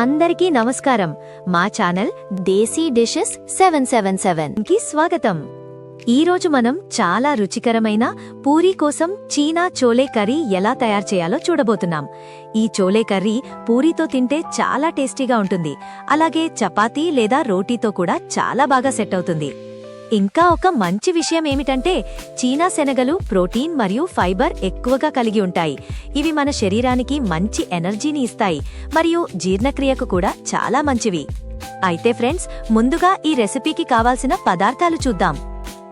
అందరికీ నమస్కారం. మా ఛానల్ దేశీ డిషెస్ 777 కి స్వాగతం. ఈరోజు మనం చాలా రుచికరమైన పూరీ కోసం చీనా చోలే కర్రీ ఎలా తయారు చేయాలో చూడబోతున్నాం. ఈ చోలే కర్రీ పూరీతో తింటే చాలా టేస్టీగా ఉంటుంది. అలాగే చపాతీ లేదా రోటీతో కూడా చాలా బాగా సెట్ అవుతుంది. ఇంకా ఒక మంచి విషయం ఏమిటంటే చీనా శనగలు ప్రోటీన్ మరియు ఫైబర్ ఎక్కువగా కలిగి ఉంటాయి. ఇవి మన శరీరానికి మంచి ఎనర్జీని ఇస్తాయి మరియు జీర్ణక్రియకు కూడా చాలా మంచివి. అయితే ఫ్రెండ్స్, ముందుగా ఈ రెసిపీకి కావాల్సిన పదార్థాలు చూద్దాం.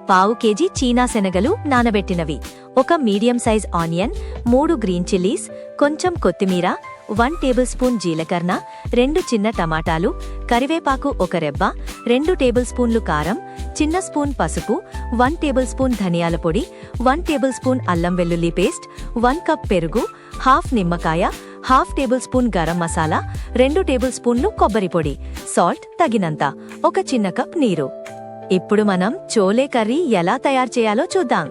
పావు కేజీ చీనా శనగలు నానబెట్టినవి, ఒక medium size onion, 3 green chillies, కొంచెం కొత్తిమీర, 1 టేబుల్ స్పూన్ జీలకర్ర, 2 చిన్న టమాటాలు, కరివేపాకు 1 రెబ్బ, 2 టేబుల్ స్పూన్లు కారం, చిన్న స్పూన్ పసుపు, 1 టేబుల్ స్పూన్ ధనియాల పొడి, 1 టేబుల్ స్పూన్ అల్లం వెల్లుల్లి పేస్ట్, 1 కప్ పెరుగు, హాఫ్ నిమ్మకాయ, half table spoon garam masala, 2 table స్పూన్లు కొబ్బరి పొడి, సాల్ట్ తగినంత, 1 చిన్న కప్ నీరు. ఇప్పుడు మనం చోలే కర్రీ ఎలా తయారు చేయాలో చూద్దాం.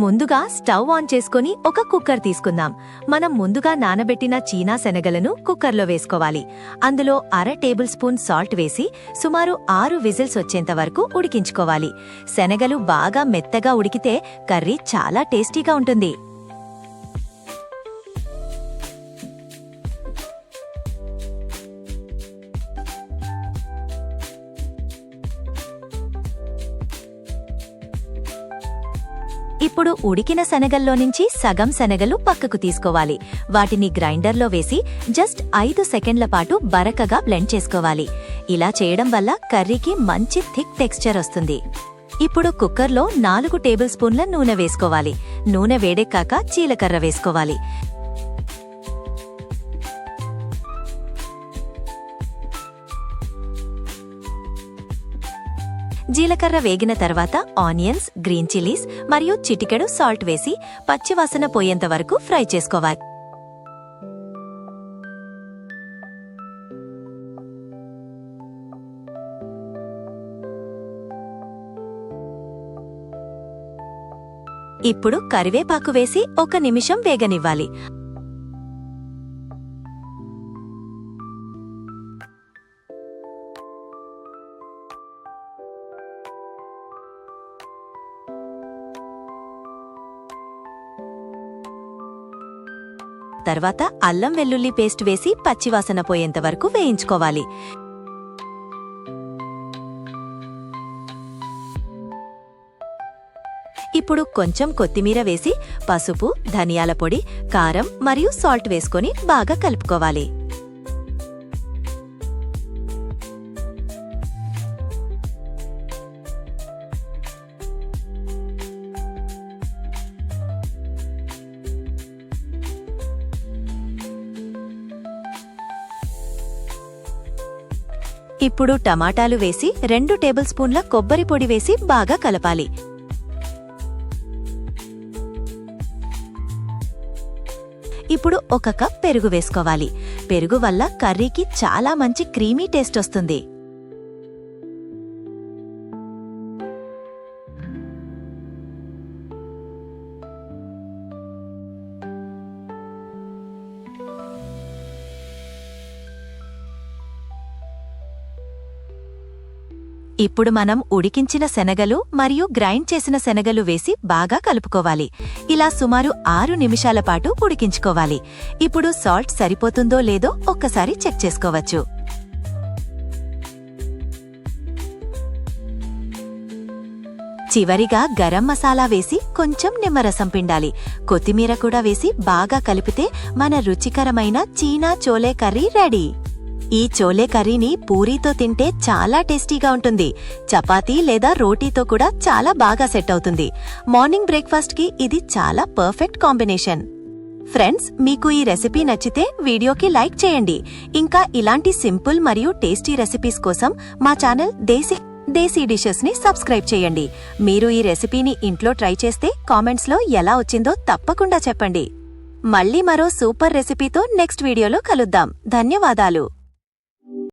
ముందుగా స్టవ్ ఆన్ చేసుకుని ఒక కుక్కర్ తీసుకుందాం. మనం ముందుగా నానబెట్టిన చీనా శనగలను కుక్కర్లో వేసుకోవాలి. అందులో 1/2 టేబుల్ స్పూన్ సాల్ట్ వేసి సుమారు 6 విజిల్స్ వచ్చేంత వరకు ఉడికించుకోవాలి. శనగలు బాగా మెత్తగా ఉడికితే కర్రీ చాలా టేస్టీగా ఉంటుంది. ఇప్పుడు ఉడికిన శనగల్లో నుంచి సగం శనగలు పక్కకు తీసుకోవాలి. వాటిని గ్రైండర్లో వేసి జస్ట్ 5 సెకండ్ల పాటు బరకగా బ్లెండ్ చేసుకోవాలి. ఇలా చేయడం వల్ల కర్రీకి మంచి థిక్ టెక్స్చర్ వస్తుంది. ఇప్పుడు కుక్కర్లో 4 టేబుల్ స్పూన్ల నూనె వేసుకోవాలి. నూనె వేడెక్కాక జీలకర్ర వేసుకోవాలి. జీలకర్ర వేగిన తర్వాత ఆనియన్స్, గ్రీన్ చిల్లీస్ మరియు చిటికెడు సాల్ట్ వేసి పచ్చివాసన పోయేంత వరకు ఫ్రై చేసుకోవాలి. ఇప్పుడు కరివేపాకు వేసి 1 నిమిషం వేగనివ్వాలి. తర్వాత అల్లం వెల్లుల్లి పేస్ట్ వేసి పచ్చివాసన పోయేంత వరకు వేయించుకోవాలి. ఇప్పుడు కొంచెం కొత్తిమీర వేసి పసుపు, ధనియాల పొడి, కారం మరియు సాల్ట్ వేసుకొని బాగా కలుపుకోవాలి. ఇప్పుడు టమాటాలు వేసి 2 టేబుల్ స్పూన్ల కొబ్బరి పొడి వేసి బాగా కలపాలి. ఇప్పుడు 1 కప్ పెరుగు వేసుకోవాలి. పెరుగు వల్ల కర్రీకి చాలా మంచి క్రీమీ టేస్ట్ వస్తుంది. ఇప్పుడు మనం ఉడికించిన శనగలు మరియు గ్రైండ్ చేసిన శనగలు వేసి బాగా కలుపుకోవాలి. ఇలా సుమారు 6 నిమిషాల పాటు ఉడికించుకోవాలి. ఇప్పుడు సాల్ట్ సరిపోతుందో లేదో ఒక్కసారి చెక్ చేసుకోవచ్చు. చివరిగా గరం మసాలా వేసి కొంచెం నిమ్మరసం పిండాలి. కొత్తిమీర కూడా వేసి బాగా కలిపితే మన రుచికరమైన చీనా చోలే కర్రీ రెడీ. ఈ చోలే కర్రీని పూరీతో తింటే చాలా టేస్టీగా ఉంటుంది. చపాతీ లేదా రోటీతో కూడా చాలా బాగా సెట్ అవుతుంది. మార్నింగ్ బ్రేక్ఫాస్ట్ కి ఇది చాలా పర్ఫెక్ట్ కాంబినేషన్. ఫ్రెండ్స్, మీకు ఈ రెసిపీ నచ్చితే వీడియోకి లైక్ చేయండి. ఇంకా ఇలాంటి సింపుల్ మరియు టేస్టీ రెసిపీస్ కోసం మా ఛానల్ దేశీ డిషెస్ ని సబ్స్క్రైబ్ చేయండి. మీరు ఈ రెసిపీని ఇంట్లో ట్రై చేస్తే కామెంట్స్లో ఎలా వచ్చిందో తప్పకుండా చెప్పండి. మళ్ళీ మరో సూపర్ రెసిపీతో నెక్స్ట్ వీడియోలో కలుద్దాం. ధన్యవాదాలు.